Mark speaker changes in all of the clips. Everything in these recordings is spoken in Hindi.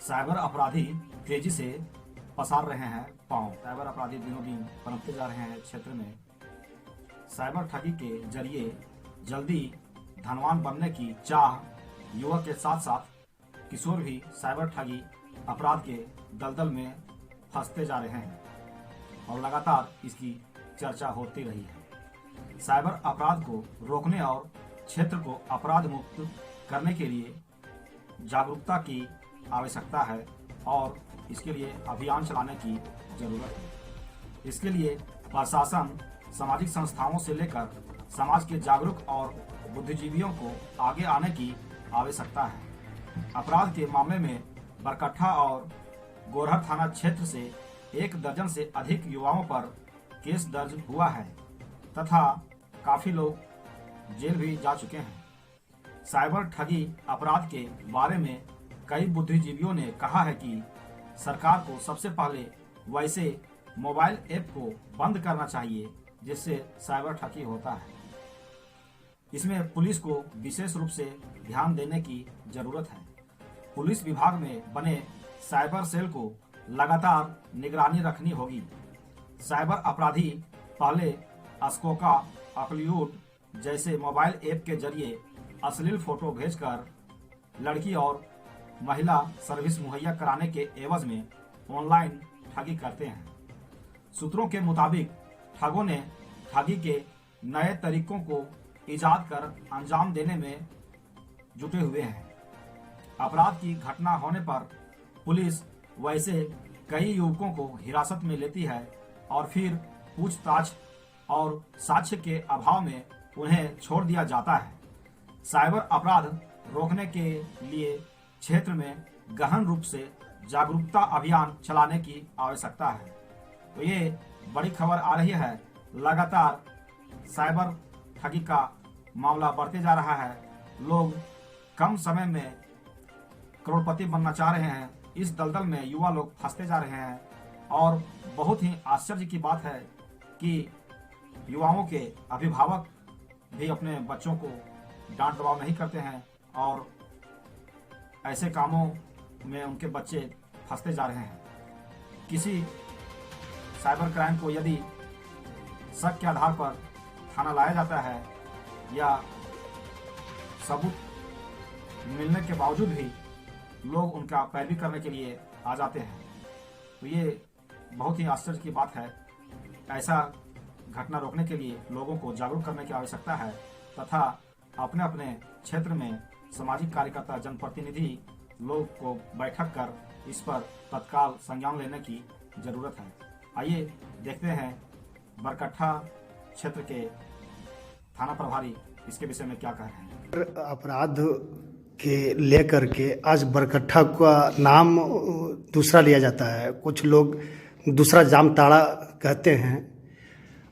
Speaker 1: साइबर अपराधी तेजी से पसार रहे हैं पांव। साइबर अपराधी दिनों दिन पनपते जा रहे हैं क्षेत्र में। साइबर ठगी के जरिए जल्दी धनवान बनने की चाह युवक के साथ साथ किशोर भी साइबर ठगी अपराध के दलदल में फंसते जा रहे हैं और लगातार इसकी चर्चा होती रही है। साइबर अपराध को रोकने और क्षेत्र को अपराध मुक्त करने के लिए जागरूकता की आवश्यकता है और इसके लिए अभियान चलाने की जरूरत है। इसके लिए प्रशासन, सामाजिक संस्थाओं से लेकर समाज के जागरूक और बुद्धिजीवियों को आगे आने की आवश्यकता है। अपराध के मामले में बरकट्ठा और गोरहर थाना क्षेत्र से 1 दर्जन से अधिक युवाओं पर केस दर्ज हुआ है तथा काफी लोग जेल भी जा चुके हैं। साइबर ठगी अपराध के बारे में कई बुद्धिजीवियों ने कहा है कि सरकार को सबसे पहले वैसे मोबाइल ऐप को बंद करना चाहिए जिससे साइबर ठगी होता है। इसमें पुलिस को विशेष रूप से ध्यान देने की जरूरत है। पुलिस विभाग में बने साइबर सेल को लगातार निगरानी रखनी होगी। साइबर अपराधी पहले अस्कोका, अपल्यूट जैसे मोबाइल ऐप के जरिए अश्लील फोटो भेजकर लड़की और महिला सर्विस मुहैया कराने के एवज में ऑनलाइन ठगी करते हैं। सूत्रों के मुताबिक ठगों ने ठगी के नए तरीकों को इजाद कर अंजाम देने में जुटे हुए हैं। अपराध की घटना होने पर पुलिस वैसे कई युवकों को हिरासत में लेती है और फिर पूछताछ और साक्ष्य के अभाव में उन्हें छोड़ दिया जाता है। साइबर अपराध रोकने के लिए क्षेत्र में गहन रूप से जागरूकता अभियान चलाने की आवश्यकता है। तो ये बड़ी खबर आ रही है। लगातार साइबर ठगी का मामला बढ़ते जा रहा है। लोग कम समय में करोड़पति बनना चाह रहे हैं। इस दलदल में युवा लोग फंसते जा रहे हैं और बहुत ही आश्चर्य की बात है कि युवाओं के अभिभावक भी अपने बच्चों को डांट दबाव नहीं करते हैं और ऐसे कामों में उनके बच्चे फंसते जा रहे हैं। किसी साइबर क्राइम को यदि शक के आधार पर थाना लाया जाता है या सबूत मिलने के बावजूद भी लोग उनका पैरवी करने के लिए आ जाते हैं, तो ये बहुत ही आश्चर्य की बात है। ऐसा घटना रोकने के लिए लोगों को जागरूक करने की आवश्यकता है तथा अपने अपने क्षेत्र में सामाजिक कार्यकर्ता, जनप्रतिनिधि लोग को बैठक कर इस पर तत्काल संज्ञान लेने की जरूरत है। आइए देखते हैं बरकट्ठा क्षेत्र के थाना प्रभारी इसके विषय में क्या कह रहे हैं।
Speaker 2: अपराध के लेकर के आज बरकट्ठा का नाम दूसरा लिया जाता है। कुछ लोग दूसरा जामताड़ा कहते हैं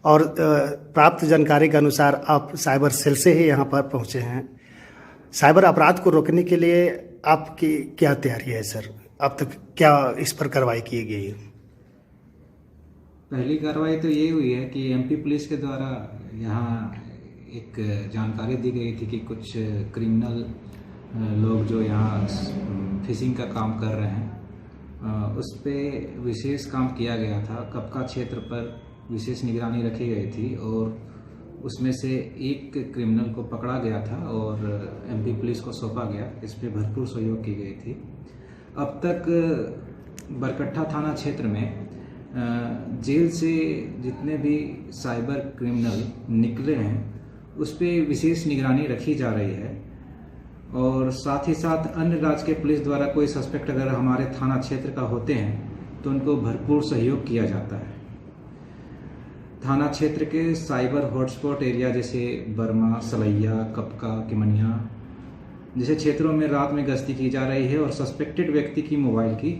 Speaker 2: और प्राप्त जानकारी के अनुसार आप साइबर सेल से ही यहाँ पर पहुँचे हैं। साइबर अपराध को रोकने के लिए आपकी क्या तैयारी है सर? अब तक क्या इस पर कार्रवाई की गई है?
Speaker 3: पहली कार्रवाई तो ये हुई है कि एमपी पुलिस के द्वारा यहाँ एक जानकारी दी गई थी कि कुछ क्रिमिनल लोग जो यहाँ फिशिंग का काम कर रहे हैं उस पर विशेष काम किया गया था। कपका क्षेत्र पर विशेष निगरानी रखी गई थी और उसमें से एक क्रिमिनल को पकड़ा गया था और एमपी पुलिस को सौंपा गया। इस पर भरपूर सहयोग की गई थी। अब तक बरकट्ठा थाना क्षेत्र में जेल से जितने भी साइबर क्रिमिनल निकले हैं उस पर विशेष निगरानी रखी जा रही है और साथ ही साथ अन्य राज्य के पुलिस द्वारा कोई सस्पेक्ट अगर हमारे थाना क्षेत्र का होते हैं तो उनको भरपूर सहयोग किया जाता है। थाना क्षेत्र के साइबर हॉटस्पॉट एरिया जैसे बर्मा, सलैया, कपका, किमनिया जैसे क्षेत्रों में रात में गश्ती की जा रही है और सस्पेक्टेड व्यक्ति की मोबाइल की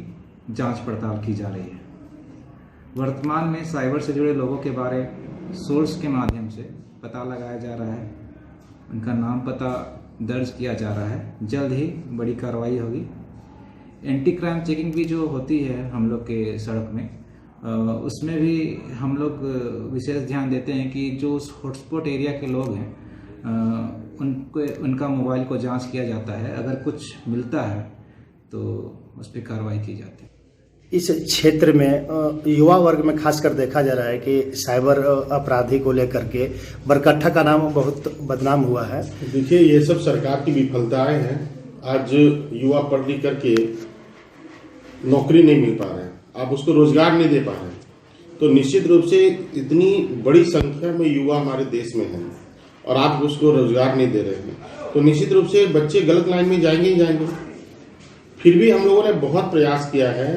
Speaker 3: जांच पड़ताल की जा रही है। वर्तमान में साइबर से जुड़े लोगों के बारे सोर्स के माध्यम से पता लगाया जा रहा है, उनका नाम पता दर्ज किया जा रहा है। जल्द ही बड़ी कार्रवाई होगी। एंटी क्राइम चेकिंग भी जो होती है हम लोग के सड़क में उसमें भी हम लोग विशेष ध्यान देते हैं कि जो उस हॉटस्पॉट एरिया के लोग हैं उनका मोबाइल को जांच किया जाता है। अगर कुछ मिलता है तो उस पर कार्रवाई की जाती है।
Speaker 2: इस क्षेत्र में युवा वर्ग में खासकर देखा जा रहा है कि साइबर अपराधी को लेकर के बरकट्ठा का नाम बहुत बदनाम हुआ है।
Speaker 4: देखिए, ये सब सरकार की विफलताएं हैं। आज युवा पढ़ लिख करके नौकरी नहीं मिल पा रहे हैं, आप उसको रोजगार नहीं दे पा रहे हैं, तो निश्चित रूप से इतनी बड़ी संख्या में युवा हमारे देश में हैं और आप उसको रोजगार नहीं दे रहे हैं, तो निश्चित रूप से बच्चे गलत लाइन में जाएंगे ही जाएंगे। फिर भी हम लोगों ने बहुत प्रयास किया है,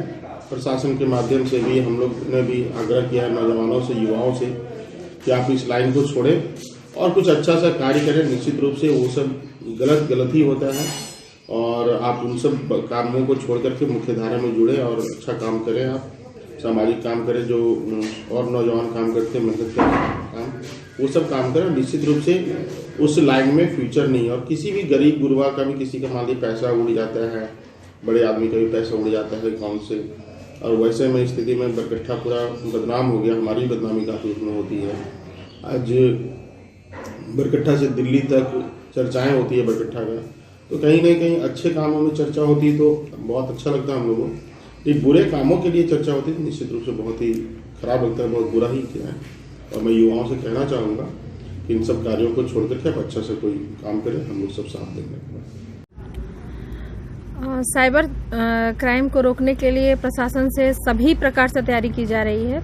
Speaker 4: प्रशासन के माध्यम से भी हम लोग ने भी आग्रह किया है नौजवानों से, युवाओं से, कि आप इस लाइन को छोड़ें और कुछ अच्छा सा कार्य करें। निश्चित रूप से वो सब गलत ही होता है और आप उन सब कामों को छोड़ करके मुख्य धारा में जुड़े और अच्छा काम करें, आप सामाजिक काम करें, जो और नौजवान काम करते हैं, मेहनत करते काम, वो सब काम करें। निश्चित रूप से उस लाइन में फ्यूचर नहीं है। और किसी भी गरीब गुरबा का भी, किसी का मान लीजिए पैसा उड़ जाता है, बड़े आदमी का भी पैसा उड़ जाता है अकाउंट से, और वैसे में स्थिति में बरकट्ठा पूरा बदनाम हो गया, हमारी बदनामी काफ़ी उसमें होती है। आज बरकट्ठा से दिल्ली तक चर्चाएं होती है बरकट्ठा का, तो कहीं ना कहीं अच्छे कामों में चर्चा होती है तो बहुत अच्छा लगता है हम लोगों को। ये बुरे कामों के लिए चर्चा होती है तो निश्चित रूप से बहुत ही खराब लगता है, बहुत बुरा ही किया है। और मैं युवाओं से कहना चाहूँगा कि इन सब कार्यों को छोड़ करके आप अच्छा से कोई काम करें, हम लोग सब साथ देंगे।
Speaker 5: साइबर क्राइम को रोकने के लिए प्रशासन से सभी प्रकार से तैयारी की जा रही है।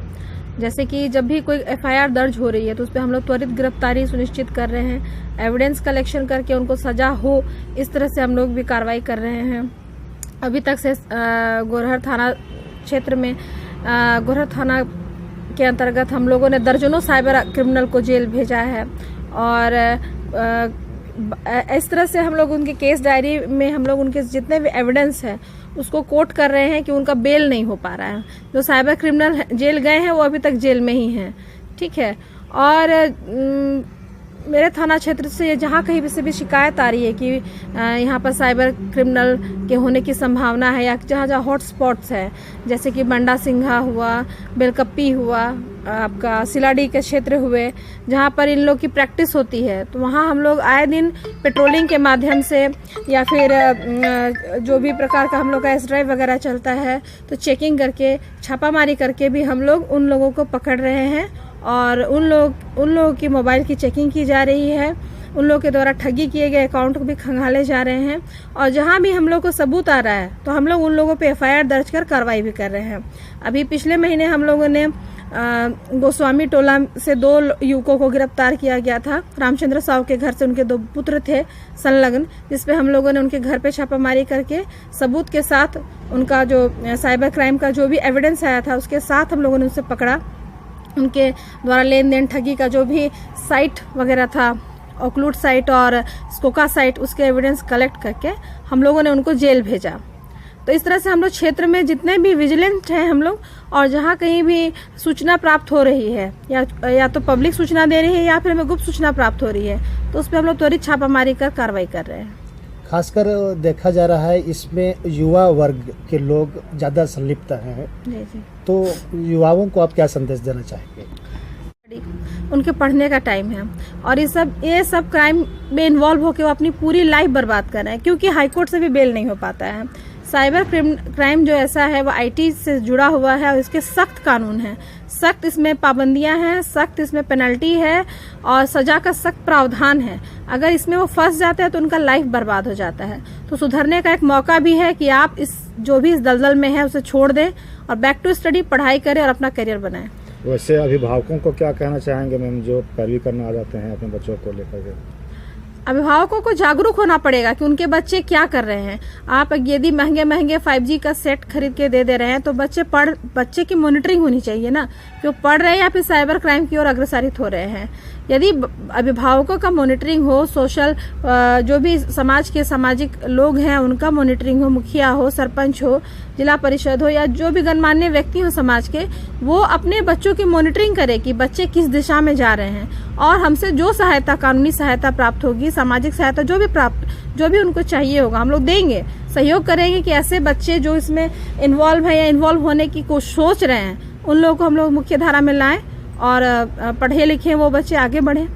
Speaker 5: जैसे कि जब भी कोई एफआईआर दर्ज हो रही है तो उस पर हम लोग त्वरित गिरफ्तारी सुनिश्चित कर रहे हैं, एविडेंस कलेक्शन करके उनको सजा हो, इस तरह से हम लोग भी कार्रवाई कर रहे हैं। अभी तक से गोरहर थाना क्षेत्र में गोरहर थाना के अंतर्गत हम लोगों ने दर्जनों साइबर क्रिमिनल को जेल भेजा है और इस तरह से हम लोग उनके केस डायरी में हम लोग उनके जितने भी एविडेंस है उसको कोट कर रहे हैं कि उनका बेल नहीं हो पा रहा है। जो साइबर क्रिमिनल जेल गए हैं वो अभी तक जेल में ही हैं, ठीक है। और मेरे थाना क्षेत्र से जहाँ कहीं भी से भी शिकायत आ रही है कि यहाँ पर साइबर क्रिमिनल के होने की संभावना है, या जहाँ जहाँ हॉट स्पॉट्स है, जैसे कि बंडा सिंघा हुआ, बेलकप्पी हुआ, आपका सिलाडी के क्षेत्र हुए, जहाँ पर इन लोग की प्रैक्टिस होती है, तो वहाँ हम लोग आए दिन पेट्रोलिंग के माध्यम से या फिर जो भी प्रकार का हम लोग का एस ड्राइव वगैरह चलता है तो चेकिंग करके, छापामारी करके भी हम लोग उन लोगों को पकड़ रहे हैं और उन लोगों की मोबाइल की चेकिंग की जा रही है, उन लोगों के द्वारा ठगी किए गए अकाउंट को भी खंगाले जा रहे हैं। और जहां भी हम लोग को सबूत आ रहा है तो हम लोग उन लोगों पे एफआईआर दर्ज कर कार्रवाई भी कर रहे हैं। अभी पिछले महीने हम लोगों ने गोस्वामी टोला से 2 युवकों को गिरफ्तार किया गया था। रामचंद्र साहू के घर से उनके 2 पुत्र थे संलग्न, जिसपे हम लोगों ने उनके घर पे छापामारी करके सबूत के साथ उनका जो साइबर क्राइम का जो भी एविडेंस आया था उसके साथ हम लोगों ने उनसे पकड़ा। उनके द्वारा लेन देन ठगी का जो भी साइट वगैरह था, ऑक्लूट साइट और स्कोका साइट, उसके एविडेंस कलेक्ट करके हम लोगों ने उनको जेल भेजा। तो इस तरह से हम लोग क्षेत्र में जितने भी विजिलेंट हैं हम लोग, और जहाँ कहीं भी सूचना प्राप्त हो रही है या तो पब्लिक सूचना दे रही है या फिर हमें गुप्त सूचना प्राप्त हो रही है तो उस पर हम लोग त्वरित छापामारी कर कार्रवाई कर रहे हैं।
Speaker 2: खासकर देखा जा रहा है इसमें युवा वर्ग के लोग ज़्यादा संलिप्त हैं,
Speaker 5: जी।
Speaker 2: तो युवाओं को आप क्या संदेश देना चाहेंगे?
Speaker 5: उनके पढ़ने का टाइम है और ये सब क्राइम में इन्वॉल्व होकर वो अपनी पूरी लाइफ बर्बाद कर रहे हैं, क्योंकि हाईकोर्ट से भी बेल नहीं हो पाता है। साइबर क्राइम जो ऐसा है वो आईटी से जुड़ा हुआ है और इसके सख्त कानून हैं, सख्त इसमें पाबंदियां हैं, सख्त इसमें पेनल्टी है और सजा का सख्त प्रावधान है। अगर इसमें वो फंस जाते हैं तो उनका लाइफ बर्बाद हो जाता है। तो सुधरने का एक मौका भी है कि आप इस जो भी इस दलदल में है उसे छोड़ दें और बैक टू स्टडी पढ़ाई करें और अपना करियर बनाएं।
Speaker 6: वैसे अभिभावकों को क्या कहना चाहेंगे मैम, जो पैरवी करने आ जाते हैं अपने बच्चों को लेकर के?
Speaker 5: अभिभावकों को जागरूक होना पड़ेगा कि उनके बच्चे क्या कर रहे हैं। आप यदि महंगे 5G का सेट खरीद के दे रहे हैं तो बच्चे की मॉनिटरिंग होनी चाहिए ना, कि वो पढ़ रहे हैं या फिर साइबर क्राइम की ओर अग्रसरित हो रहे हैं। यदि अभिभावकों का मॉनिटरिंग हो, सोशल जो भी समाज के सामाजिक लोग हैं उनका मॉनिटरिंग हो, मुखिया हो, सरपंच हो, जिला परिषद हो या जो भी गणमान्य व्यक्ति हो समाज के, वो अपने बच्चों की मॉनिटरिंग करे कि बच्चे किस दिशा में जा रहे हैं और हमसे जो सहायता, कानूनी सहायता प्राप्त होगी, सामाजिक सहायता जो भी उनको चाहिए होगा हम लोग देंगे, सहयोग करेंगे कि ऐसे बच्चे जो इसमें इन्वॉल्व है या इन्वॉल्व होने की कोशिश सोच रहे हैं उन लोगों को हम लोग मुख्य धारा में लाएं और पढ़े लिखे वो बच्चे आगे बढ़ें।